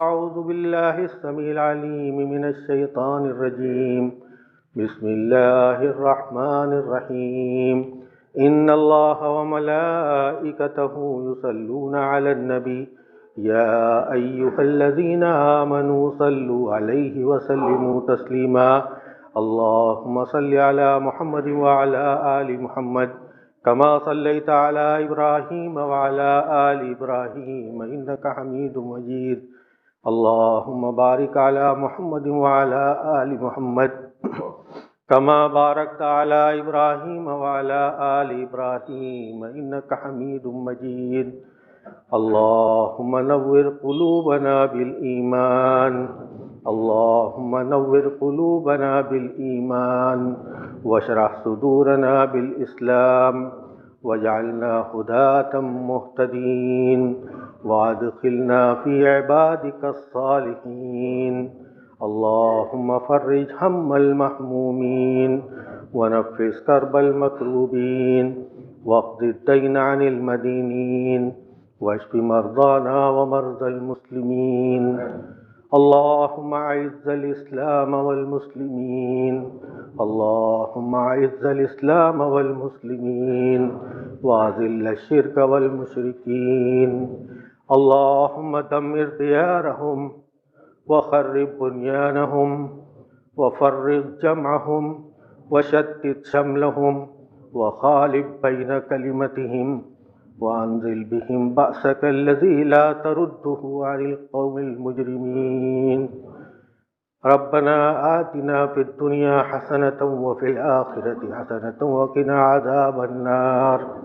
أعوذ بالله السميع العليم من الشيطان الرجيم بسم الله الرحمن الرحيم إن الله وملائكته يصلون على النبي يا أيها الذين آمنوا صلوا عليه وسلموا تسليما اللهم صل على محمد وعلى آل محمد كما صليت على إبراهيم وعلى آل إبراهيم إنك حميد مجيد اللهم بارك على محمد وعلى آل محمد كما باركت على إبراهيم وعلى آل إبراهيم إنك حميد مجيد اللهم نور قلوبنا بالإيمان اللهم نور قلوبنا بالإيمان واشرح صدورنا بالإسلام واجعلنا هداة مهتدين وادخلنا في عبادك الصالحين اللهم فرج هم المهمومين ونفس كرب المكروبين واقض الدين عن المدينين واشف مرضانا ومرضى المسلمين اللهم أعز الإسلام والمسلمين اللهم أعز الإسلام والمسلمين وأذل الشرك والمشركين اللهم دمر ديارهم وخرب بنيانهم وفرق جمعهم وشتت شملهم وخالف بين كلمتهم وأنزل بهم بأسك الذي لا ترده عن القوم المجرمين ربنا آتنا في الدنيا حسنة وفي الآخرة حسنة وقنا عذاب النار